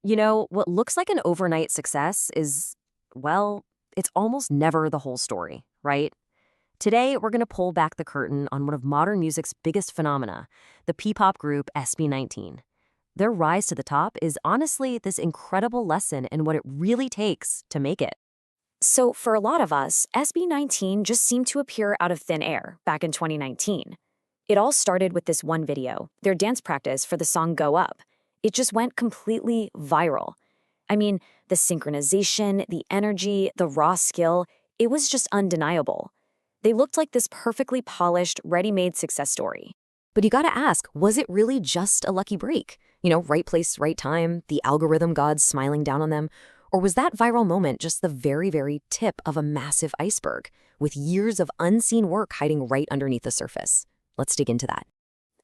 You know, what looks like an overnight success is, well, it's almost never the whole story, right? Today, we're going to pull back the curtain on one of modern music's biggest phenomena, the P-pop group SB19. Their rise to the top is honestly this incredible lesson in what it really takes to make it. So, for a lot of us, SB19 just seemed to appear out of thin air back in 2019. It all started with this one video, their dance practice for the song Go Up. It just went completely viral. I mean, the synchronization, the energy, the raw skill, it was just undeniable. They looked like this perfectly polished, ready-made success story. But you gotta ask, was it really just a lucky break? Right place, right time, the algorithm gods smiling down on them? Or was that viral moment just the very, very tip of a massive iceberg, with years of unseen work hiding right underneath the surface? Let's dig into that.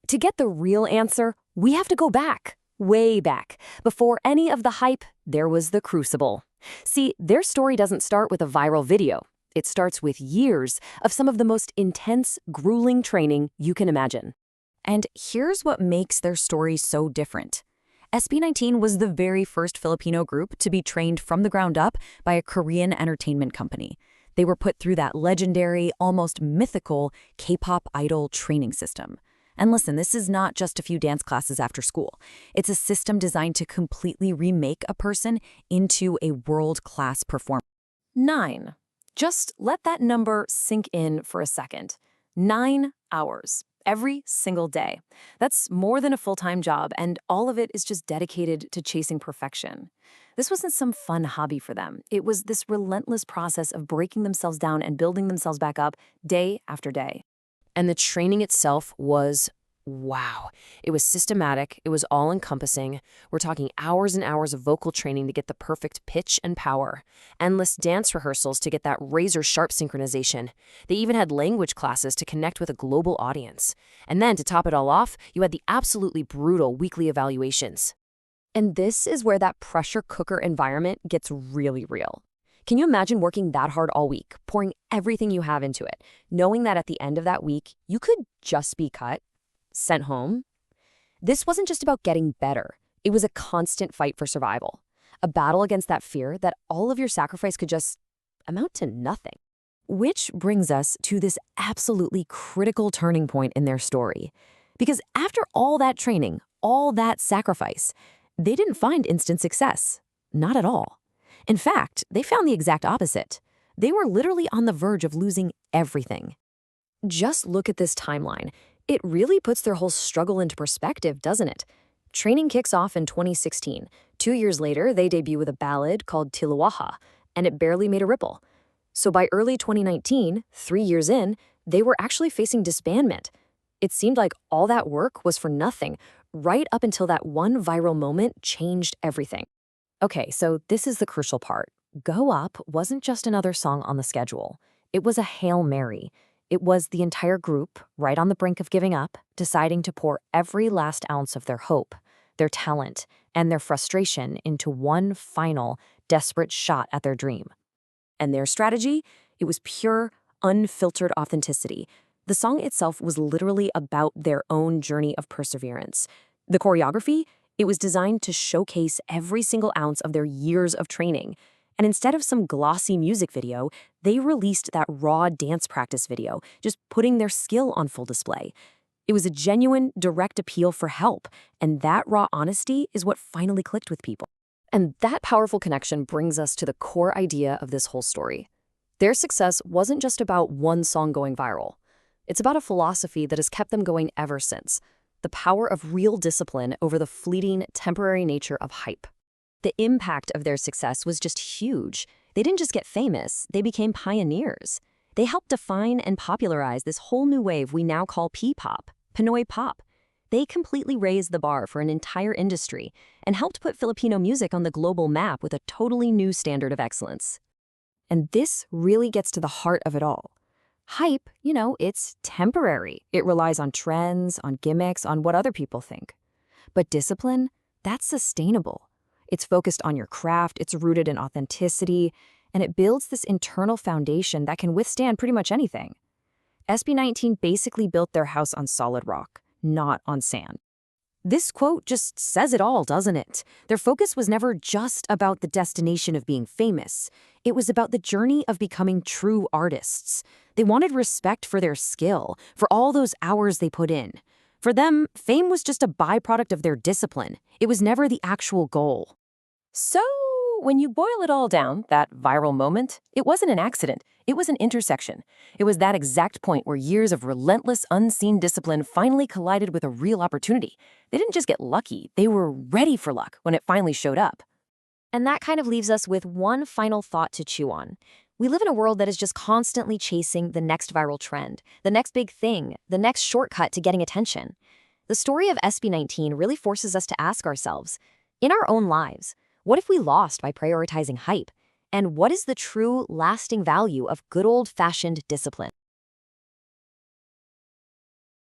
To get the real answer, we have to go back, way back. Before any of the hype, there was the crucible. See, their story doesn't start with a viral video. It starts with years of some of the most intense, grueling training you can imagine. And here's what makes their story so different. SB19 was the very first Filipino group to be trained from the ground up by a Korean entertainment company. They were put through that legendary, almost mythical K-pop idol training system. And listen, this is not just a few dance classes after school. It's a system designed to completely remake a person into a world-class performer. 9. Just let that number sink in for a second. 9 hours. Every single day. That's more than a full-time job, and all of it is just dedicated to chasing perfection. This wasn't some fun hobby for them. It was this relentless process of breaking themselves down and building themselves back up day after day. And the training itself was, wow. It was systematic. It was all-encompassing. We're talking hours and hours of vocal training to get the perfect pitch and power. Endless dance rehearsals to get that razor-sharp synchronization. They even had language classes to connect with a global audience. And then, to top it all off, you had the absolutely brutal weekly evaluations. And this is where that pressure cooker environment gets really real. Can you imagine working that hard all week, pouring everything you have into it, knowing that at the end of that week, you could just be cut, sent home? This wasn't just about getting better. It was a constant fight for survival, a battle against that fear that all of your sacrifice could just amount to nothing. Which brings us to this absolutely critical turning point in their story. Because after all that training, all that sacrifice, they didn't find instant success. Not at all. In fact, they found the exact opposite. They were literally on the verge of losing everything. Just look at this timeline. It really puts their whole struggle into perspective, doesn't it? Training kicks off in 2016. 2 years later, they debut with a ballad called Tilawaha, and it barely made a ripple. So by early 2019, 3 years in, they were actually facing disbandment. It seemed like all that work was for nothing, right up until that one viral moment changed everything. Okay, so this is the crucial part. Go Up wasn't just another song on the schedule. It was a Hail Mary. It was the entire group, right on the brink of giving up, deciding to pour every last ounce of their hope, their talent, and their frustration into one final, desperate shot at their dream. And their strategy? It was pure, unfiltered authenticity. The song itself was literally about their own journey of perseverance. The choreography? It was designed to showcase every single ounce of their years of training. And instead of some glossy music video, they released that raw dance practice video, just putting their skill on full display. It was a genuine, direct appeal for help, and that raw honesty is what finally clicked with people. And that powerful connection brings us to the core idea of this whole story. Their success wasn't just about one song going viral. It's about a philosophy that has kept them going ever since. The power of real discipline over the fleeting, temporary nature of hype. The impact of their success was just huge. They didn't just get famous, they became pioneers. They helped define and popularize this whole new wave we now call P-pop, Pinoy pop. They completely raised the bar for an entire industry and helped put Filipino music on the global map with a totally new standard of excellence. And this really gets to the heart of it all. Hype, it's temporary. It relies on trends, on gimmicks, on what other people think. But discipline, that's sustainable. It's focused on your craft, it's rooted in authenticity, and it builds this internal foundation that can withstand pretty much anything. SB19 basically built their house on solid rock, not on sand. This quote just says it all, doesn't it? Their focus was never just about the destination of being famous. It was about the journey of becoming true artists. They wanted respect for their skill, for all those hours they put in. For them, fame was just a byproduct of their discipline. It was never the actual goal. So, when you boil it all down, that viral moment, it wasn't an accident. It was an intersection. It was that exact point where years of relentless, unseen discipline finally collided with a real opportunity. They didn't just get lucky, they were ready for luck when it finally showed up. And that kind of leaves us with one final thought to chew on. We live in a world that is just constantly chasing the next viral trend, the next big thing, the next shortcut to getting attention. The story of SB19 really forces us to ask ourselves, in our own lives, what if we lost by prioritizing hype? And what is the true, lasting value of good old-fashioned discipline?